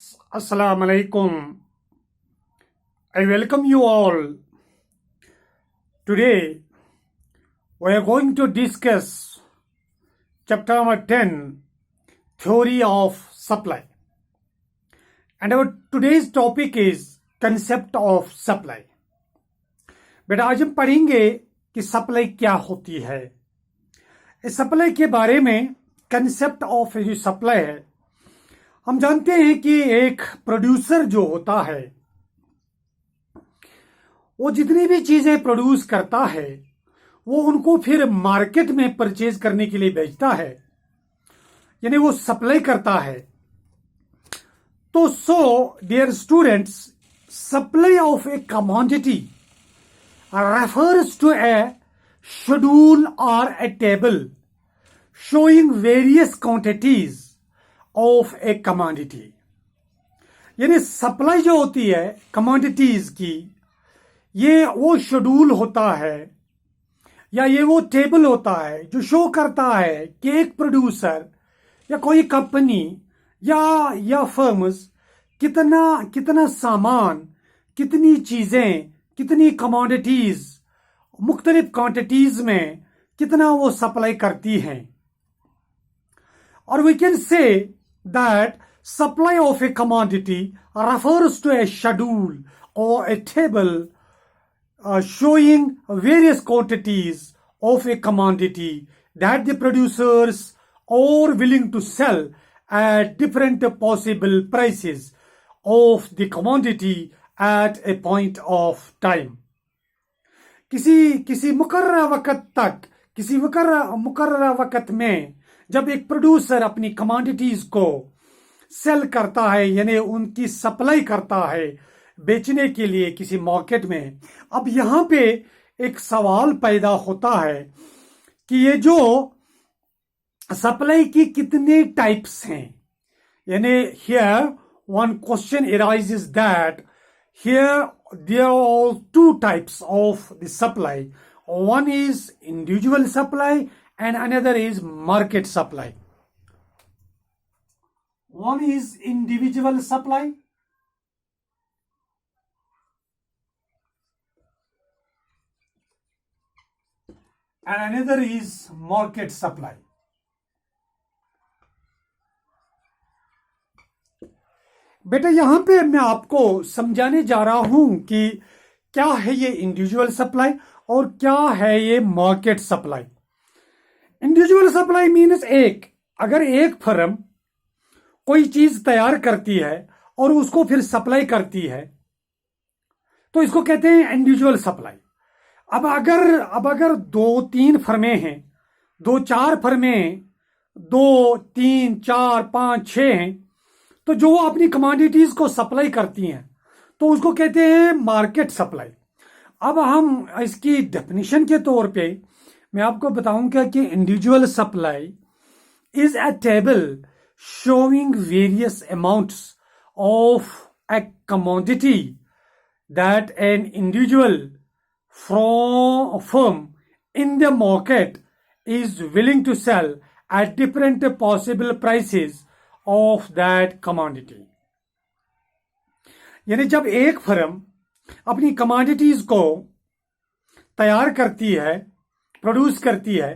Assalamu alaikum. I welcome you all. Today we are going to discuss chapter number 10, Theory of Supply. And our today's topic is concept of supply. बेटा आज हम पढ़ेंगे कि supply क्या होती है। इस सप्लाई के बारे में कंसेप्ट ऑफ जो सप्लाई है, हम जानते हैं कि एक प्रोड्यूसर जो होता है वो जितनी भी चीजें प्रोड्यूस करता है वो उनको फिर मार्केट में परचेज करने के लिए बेचता है, यानी वो सप्लाई करता है। तो dear students, supply of a commodity refers to a schedule or a table showing various quantities of a commodity। यानी सप्लाई जो होती है कमोडिटीज की, ये वो शेड्यूल होता है या ये वो टेबल होता है जो शो करता है कि एक प्रोड्यूसर या कोई कंपनी या फर्म्स कितना सामान, कितनी चीजें, कितनी कमोडिटीज मुख्तलिफ क्वांटिटीज में कितना वो सप्लाई करती हैं। और we can say that supply of a commodity refers to a schedule or a table showing various quantities of a commodity that the producers are willing to sell at different possible prices of the commodity at a point of time। किसी मुकर्रर वक्त तक, किसी मुकर्रर वक्त में जब एक प्रोड्यूसर अपनी कमोडिटीज को सेल करता है, यानी उनकी सप्लाई करता है बेचने के लिए किसी मार्केट में। अब यहां पे एक सवाल पैदा होता है कि ये जो सप्लाई की कितने टाइप्स हैं, यानी here one question arises that here there are two types of the supply. One is individual supply and another is market supply. One is individual supply and another is market supply. बेटा यहां पे मैं आपको समझाने जा रहा हूं कि क्या है ये इंडिविजुअल सप्लाई और क्या है ये market supply. Individual supply means अगर एक फर्म कोई चीज तैयार करती है और उसको फिर सप्लाई करती है तो इसको कहते हैं इंडिविजुअल सप्लाई। अब अगर 2-3 फर्में हैं, 2-4 फर्में, 2-3-4-5-6 हैं, तो जो वो अपनी कमोडिटीज को सप्लाई करती हैं तो उसको कहते हैं मार्केट सप्लाई। अब हम इसकी डेफिनेशन के तौर पे मैं आपको बताऊंगा कि individual supply is a table showing various amounts of a commodity that an individual firm in the market is willing to sell at different possible prices of that commodity। यानी जब एक फर्म अपनी कमोडिटीज को तैयार करती है, produce करती है,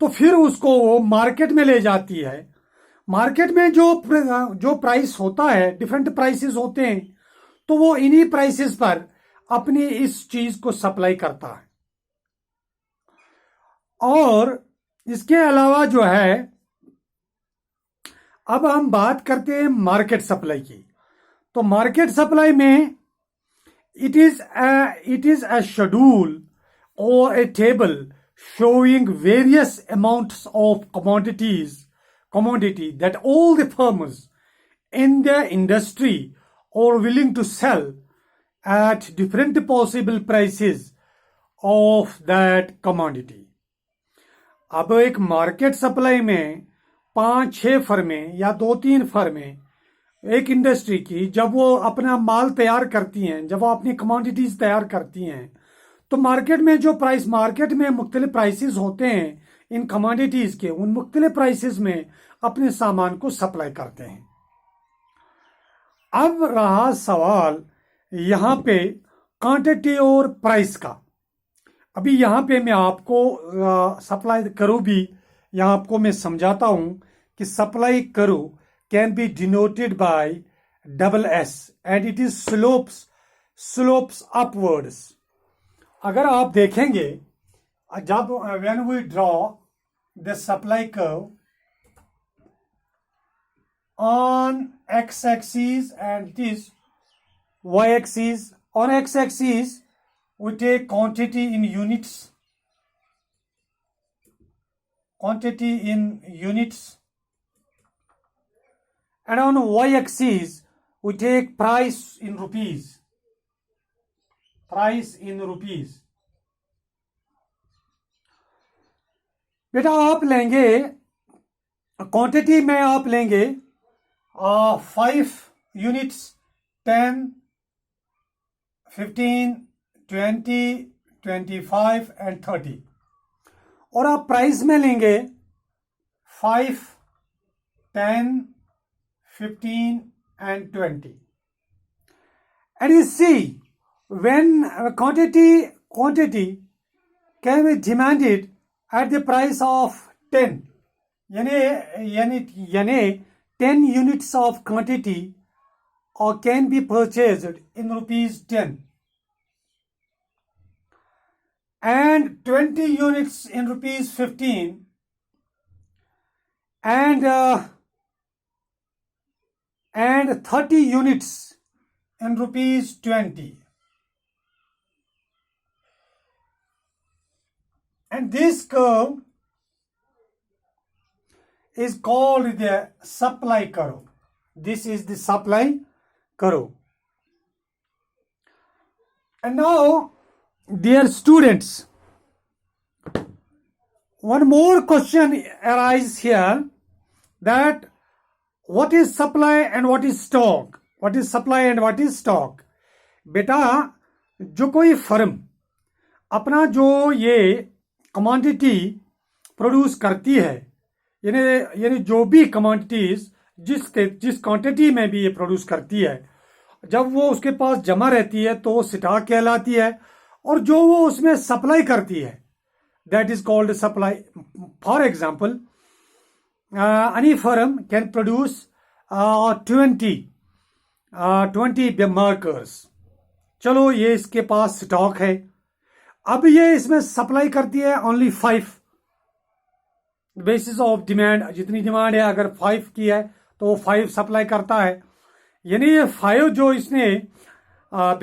तो फिर उसको वो मार्केट में ले जाती है। मार्केट में जो प्राइस होता है, डिफरेंट प्राइसेस होते हैं, तो वो इन्हीं प्राइसेस पर अपनी इस चीज को सप्लाई करता है। और इसके अलावा जो है, अब हम बात करते हैं मार्केट सप्लाई की। तो मार्केट सप्लाई में इट इज अ शेड्यूल और ए table showing various amounts of commodity that all the firms in the industry are willing to sell at different possible prices of that commodity। अब एक market supply में 5-6 फर्में या 2-3 फर्में एक industry की जब वो अपना माल तैयार करती हैं, जब वो अपनी कमोडिटीज तैयार करती हैं, तो मार्केट में मार्केट में मुख्तलिफ प्राइसेस होते हैं इन कमोडिटीज के, उन मुख्तलिफ प्राइसेस में अपने सामान को सप्लाई करते हैं। अब रहा सवाल यहां पे क्वांटिटी और प्राइस का। अभी यहां पे मैं आपको सप्लाई करूं भी, यहां आपको मैं समझाता हूं कि सप्लाई करूं can be denoted by double S and it is slopes upwards. अगर आप देखेंगे जब when we draw the supply curve on x-axis and it is y-axis. On x-axis we take quantity in units, and on y-axis we take price in rupees. बेटा आप लेंगे quantity में, आप लेंगे 5 यूनिट्स, 10, 15, 20, 25 एंड 30, और आप प्राइस में लेंगे 5, 10, 15 and 20. And you see, when quantity can be demanded at the price of 10, यानी 10 units of quantity or can be purchased in rupees 10 and 20 units in rupees 15 and 30 units in rupees 20. And this curve is called the supply curve. This is the supply curve. And now, dear students, one more question arises here, that what is supply and what is stock? What is supply and what is stock? बेटा जो कोई firm अपना जो ये commodity produce करती है, यानी जो भी कमोडिटीज जिस क्वांटिटी में भी ये प्रोड्यूस करती है, जब वो उसके पास जमा रहती है तो स्टॉक कहलाती है, और जो वो उसमें सप्लाई करती है that is called supply. For example, any firm can produce 20 markers. चलो ये इसके पास स्टॉक है, अब ये इसमें सप्लाई करती है ओनली 5 बेसिस ऑफ डिमांड. जितनी डिमांड है, अगर 5 की है तो वो 5 सप्लाई करता है. यानी ये 5 जो इसने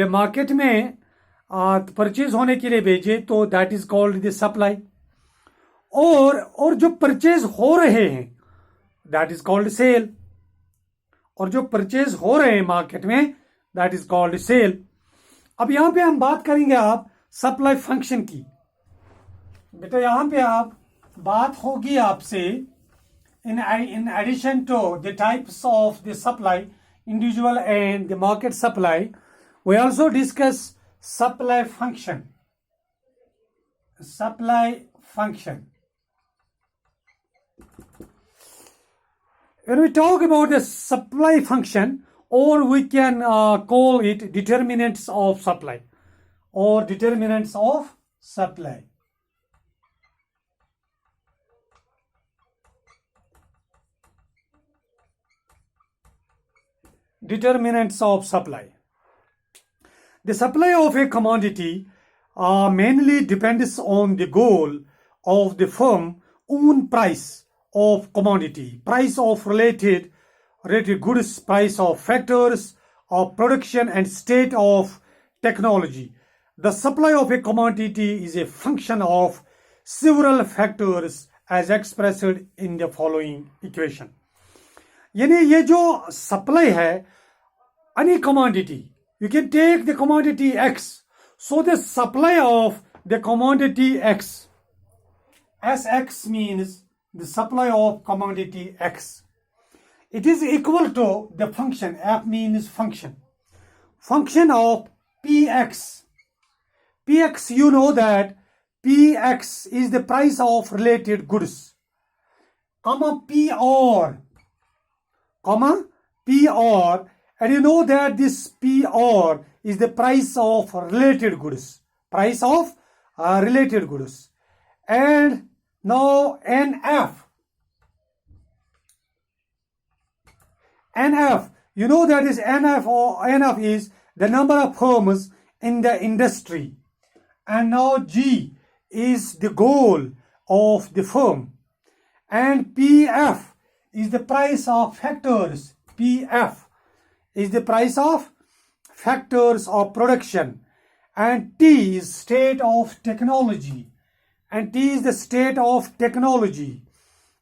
मार्केट में परचेज होने के लिए भेजे तो that is called the supply. और जो परचेज हो रहे हैं दैट इज कॉल्ड सेल. और जो परचेज हो रहे हैं मार्केट में दैट इज कॉल्ड सेल. अब यहां पे हम बात करेंगे आप सप्लाई फंक्शन की. बेटा यहां पे आप बात होगी आपसे in addition to the types of the supply, individual and the market supply, we also discuss supply function. When we talk about the supply function, or we can call it determinants of supply or determinants of supply. Determinants of supply. The supply of a commodity mainly depends on the goal of the firm own price of commodity, price of related goods, price of factors of production and state of technology. The supply of a commodity is a function of several factors as expressed in the following equation. यानी ये जो supply है, any commodity, you can take the commodity X. So the supply of the commodity X, SX means the supply of commodity X. It is equal to the function, F means function of PX. PX, you know that PX is the price of related goods, PR, And you know that this PR is the price of related goods. Price of related goods. And now NF, you know that is NF is the number of firms in the industry. And now G is the goal of the firm. And PF is the price of factors. PF is the price of factors of production. And T is state of technology. And T is the state of technology.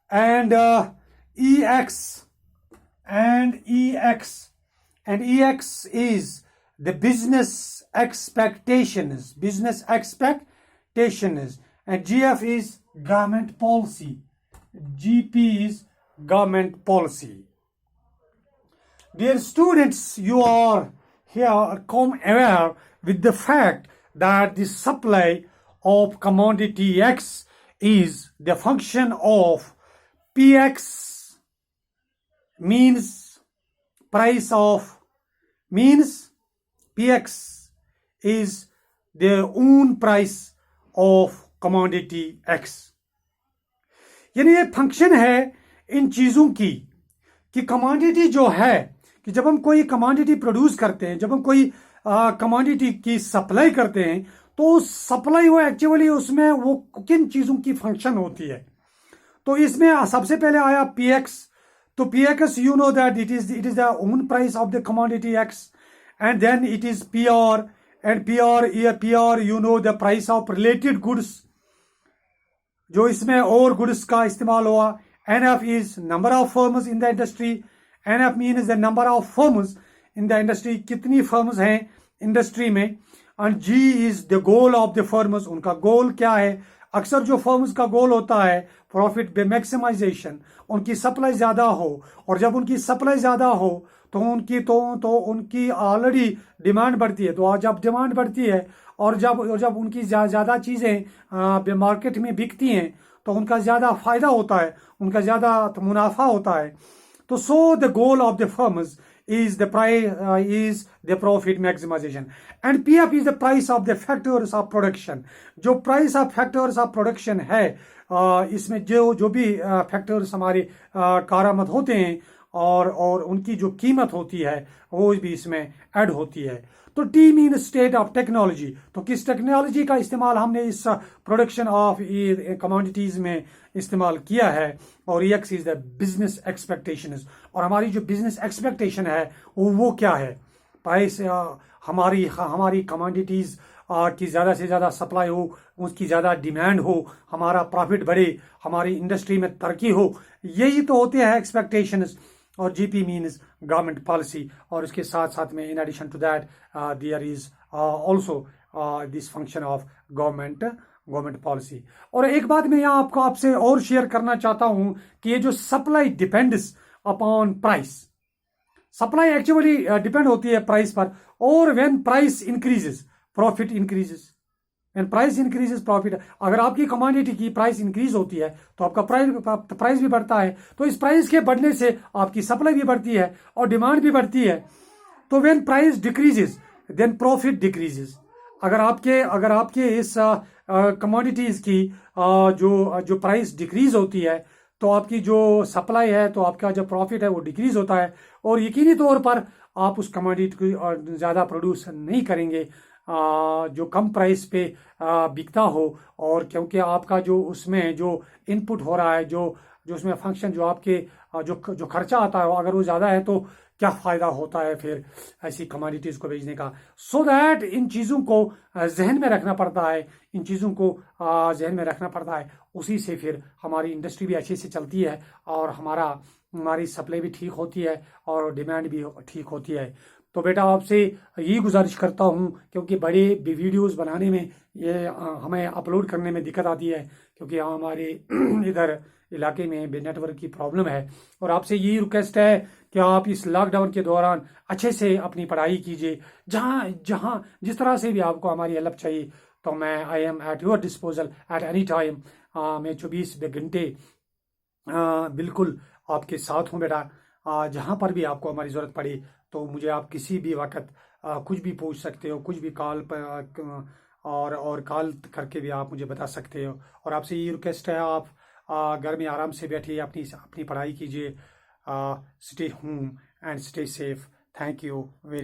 And EX is the business expectations. And GF is government policy. GP is government policy. Dear students, you are here come aware with the fact that the supply of commodity X is the function of PX means PX is the own price of commodity X. यानी ये function है इन चीजों की कि commodity जो है कि जब हम कोई कमोडिटी प्रोड्यूस करते हैं, जब हम कोई कमोडिटी की सप्लाई करते हैं, तो सप्लाई वो एक्चुअली उसमें वो किन चीजों की फंक्शन होती है. तो इसमें सबसे पहले आया पीएक्स. तो PX you know that it is the own price of the commodity X. And then it is PR. And PR you know the price of related goods, जो इसमें और गुड्स का इस्तेमाल हुआ. NF is number of firms in the industry. NF means the number of firms in the industry. कितनी firms हैं industry में. And G is the goal of the firms. उनका गोल क्या है? अक्सर जो firms का गोल होता है प्रॉफिट पे मैक्सिमाइजेशन, उनकी सप्लाई ज्यादा हो. और जब उनकी सप्लाई ज्यादा हो तो उनकी ऑलरेडी डिमांड बढ़ती है. तो जब डिमांड बढ़ती है और जब उनकी ज्यादा चीजें मार्केट में बिकती हैं तो उनका ज्यादा फायदा होता है, उनका ज्यादा मुनाफा होता है. तो so the goal of the firms is the profit maximization. And PF is the price of the factors of production. जो price of factors of production है, इसमें जो भी factors हमारे कारामद होते हैं और उनकी जो कीमत होती है वो भी इसमें ऐड होती है. तो T mean state of technology. तो किस टेक्नोलॉजी का इस्तेमाल हमने इस प्रोडक्शन ऑफ कमोडिटीज में इस्तेमाल किया है. और x is the business expectations. और हमारी जो बिजनेस एक्सपेक्टेशन है वो क्या है? प्राइस हमारी कमोडिटीज की ज़्यादा से ज़्यादा सप्लाई हो, उसकी ज़्यादा डिमांड हो, हमारा प्रॉफिट बढ़े, हमारी इंडस्ट्री में तरक्की हो. यही तो होते हैं एक्सपेक्टेशंस. और जीपी मीन्स गवर्नमेंट पॉलिसी. और इसके साथ साथ में in addition to that there is also this function of government policy. और एक बात मैं यहाँ आपसे और शेयर करना चाहता हूँ कि ये जो supply depends upon price. Supply actually depend होती है प्राइस पर. और when price increases profit increases. And price increases profit. अगर आपकी कमोडिटी की प्राइस इंक्रीज होती है तो आपका प्राइस भी बढ़ता है. तो इस प्राइस के बढ़ने से आपकी सप्लाई भी बढ़ती है और डिमांड भी बढ़ती है. तो when price decreases then profit decreases. अगर आपके इस कमोडिटीज की जो प्राइस डिक्रीज होती है तो आपकी जो सप्लाई है तो आपका जो प्रॉफिट है वो डिक्रीज होता है. और यकीनी तौर पर आप उस कमोडिटी को ज़्यादा प्रोड्यूस नहीं करेंगे जो कम प्राइस पे बिकता हो. और क्योंकि आपका जो उसमें जो इनपुट हो रहा है, जो उसमें फंक्शन जो आपके जो खर्चा आता है अगर वो ज़्यादा है तो क्या फ़ायदा होता है फिर ऐसी कमोडिटीज़ को बेचने का. सो दैट इन चीज़ों को जहन में रखना पड़ता है. उसी से फिर हमारी इंडस्ट्री भी अच्छे से चलती है और हमारी सप्लाई भी ठीक होती है और डिमांड भी ठीक होती है. तो बेटा आपसे यही गुजारिश करता हूँ, क्योंकि बड़े वीडियोस बनाने में ये हमें अपलोड करने में दिक्कत आती है क्योंकि हमारे इधर इलाके में नेटवर्क की प्रॉब्लम है. और आपसे यही रिक्वेस्ट है कि आप इस लॉकडाउन के दौरान अच्छे से अपनी पढ़ाई कीजिए. जहाँ जिस तरह से भी आपको हमारी हेल्प चाहिए तो मैं I am at your disposal at any time. मैं 24 घंटे बिल्कुल आपके साथ हूँ बेटा. जहाँ पर भी आपको हमारी ज़रूरत पड़े तो मुझे आप किसी भी वक्त कुछ भी पूछ सकते हो, कुछ भी कॉल पर और कॉल करके भी आप मुझे बता सकते हो। और आपसे ये रिक्वेस्ट है, आप घर में आराम से बैठिए, अपनी अपनी पढ़ाई कीजिए। Stay home and stay safe. Thank you very